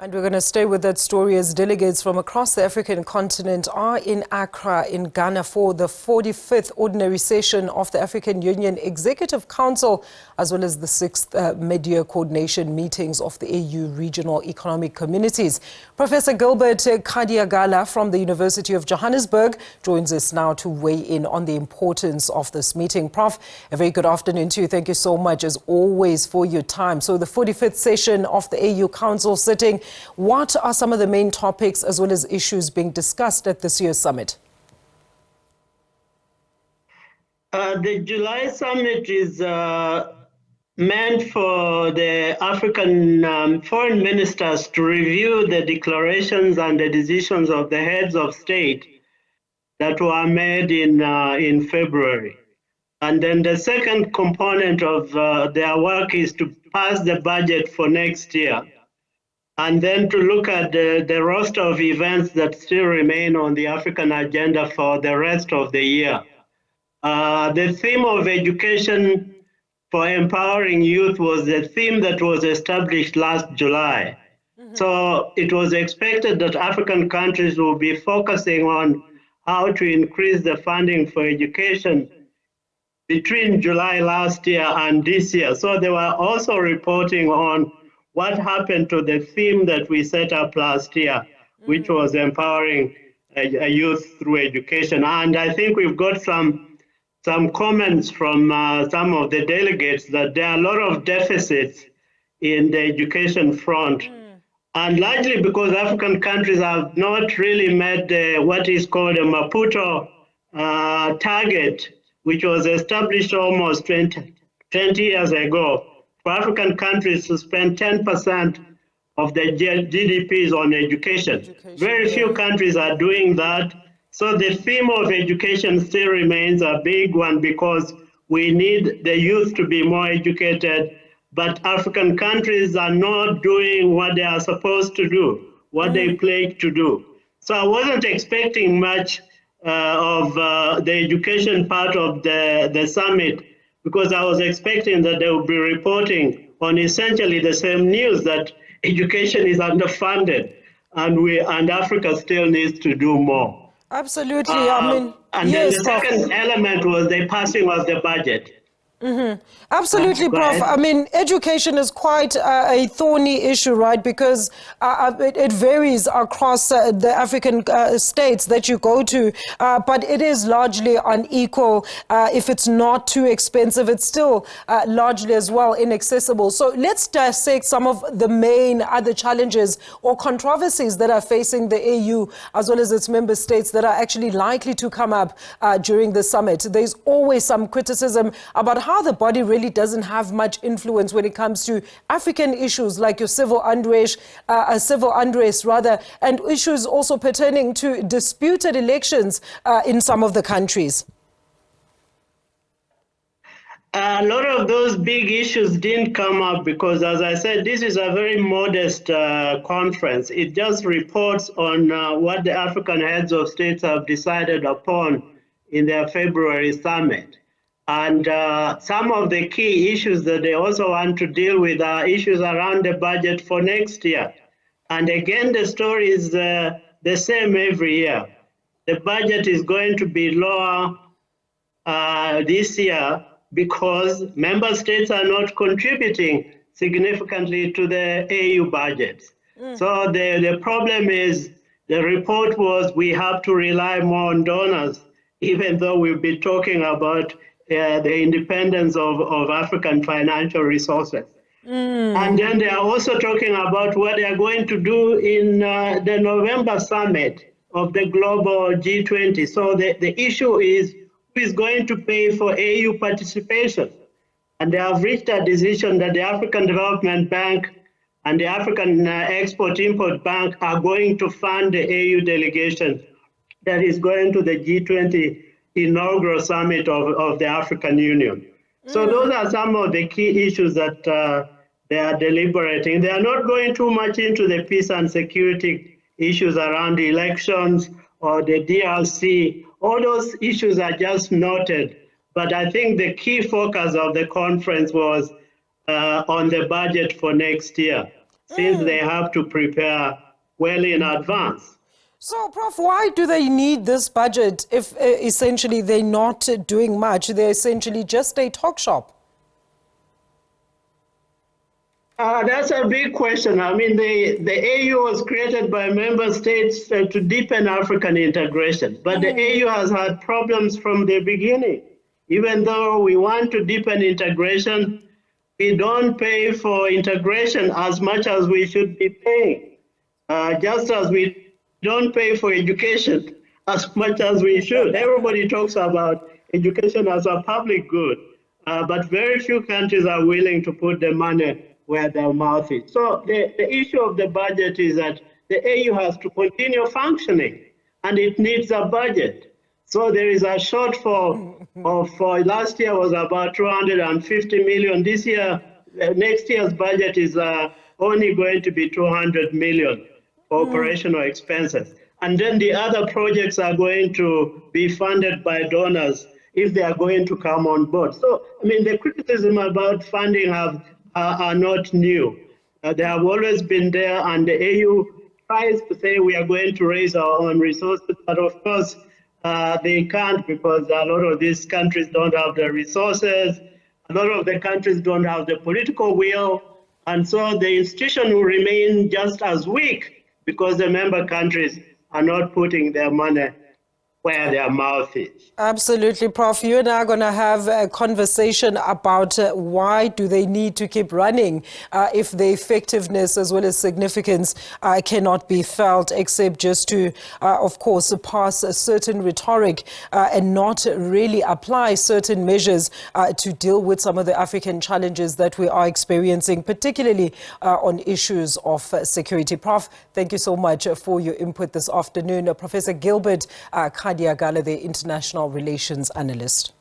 And we're going to stay with that story as delegates from across the African continent are in Accra in Ghana for the 45th ordinary session of the African Union Executive Council, as well as the 6th mid-year coordination meetings of the AU regional economic communities. Professor Gilbert Khadiagala from the University of Johannesburg joins us now to weigh in on the importance of this meeting. Prof, a very good afternoon to you. Thank you so much, as always, for your time. So the 45th session of the AU Council sitting. What are some of the main topics as well as issues being discussed at this year's summit? The July summit is meant for the African foreign ministers to review the declarations and the decisions of the heads of state that were made in February. And then the second component of their work is to pass the budget for next year, and then to look at the roster of events that still remain on the African agenda for the rest of the year. The theme of education for empowering youth was the theme that was established last July. So it was expected that African countries will be focusing on how to increase the funding for education between July last year and this year. So they were also reporting on what happened to the theme that we set up last year, which was empowering youth through education. And I think we've got some comments from some of the delegates that there are a lot of deficits in the education front, and largely because African countries have not really met what is called a Maputo target, which was established almost 20 years ago, for African countries to spend 10% of their GDPs on education. Very few countries are doing that. So the theme of education still remains a big one, because we need the youth to be more educated, but African countries are not doing what they are supposed to do, what they pledged to do. So I wasn't expecting much of the education part of the summit, because I was expecting that they would be reporting on essentially the same news, that education is underfunded and Africa still needs to do more. Absolutely. And yes, then the second element was the passing of the budget. Absolutely, Prof. I mean, education is quite a thorny issue, right? Because it varies across the African states that you go to, but it is largely unequal. If it's not too expensive, it's still largely as well inaccessible. So let's dissect some of the main other challenges or controversies that are facing the AU, as well as its member states, that are actually likely to come up during the summit. There's always some criticism about how the body really doesn't have much influence when it comes to African issues like your civil unrest, and issues also pertaining to disputed elections in some of the countries. A lot of those big issues didn't come up because, as I said, this is a very modest conference. It just reports on what the African heads of states have decided upon in their February summit. And some of the key issues that they also want to deal with are issues around the budget for next year. And again, the story is the same every year. The budget is going to be lower this year because member states are not contributing significantly to the AU budgets. So the problem is, the report was we have to rely more on donors, even though we'll be talking about the independence of African financial resources. And then they are also talking about what they are going to do in the November summit of the global G20. So the issue is, who is going to pay for AU participation? And they have reached a decision that the African Development Bank and the African Export-Import Bank are going to fund the AU delegation that is going to the G20 inaugural summit of the African Union. So those are some of the key issues that they are deliberating. They are not going too much into the peace and security issues around the elections or the DRC. All those issues are just noted. But I think the key focus of the conference was on the budget for next year. since they have to prepare well in advance. So, Prof, why do they need this budget if essentially they're not doing much? They're essentially just a talk shop. That's a big question. I mean, the AU was created by member states to deepen African integration, but the AU has had problems from the beginning. Even though we want to deepen integration, we don't pay for integration as much as we should be paying, just as we don't pay for education as much as we should. Everybody talks about education as a public good, but very few countries are willing to put the money where their mouth is. So the issue of the budget is that the AU has to continue functioning, and it needs a budget. So there is a shortfall for last year was about 250 million. This year, next year's budget is only going to be 200 million for operational expenses. And then the other projects are going to be funded by donors if they are going to come on board. So, I mean, the criticism about funding are not new. They have always been there, and the AU tries to say we are going to raise our own resources, but of course they can't, because a lot of these countries don't have the resources, a lot of the countries don't have the political will, and so the institution will remain just as weak because the member countries are not putting their money where their mouth is. Absolutely, Prof. You and I are going to have a conversation about why do they need to keep running if the effectiveness as well as significance cannot be felt, except just to, of course, pass a certain rhetoric and not really apply certain measures to deal with some of the African challenges that we are experiencing, particularly on issues of security. Prof, thank you so much for your input this afternoon. Professor Gilbert Khadiagala, the International Relations Analyst.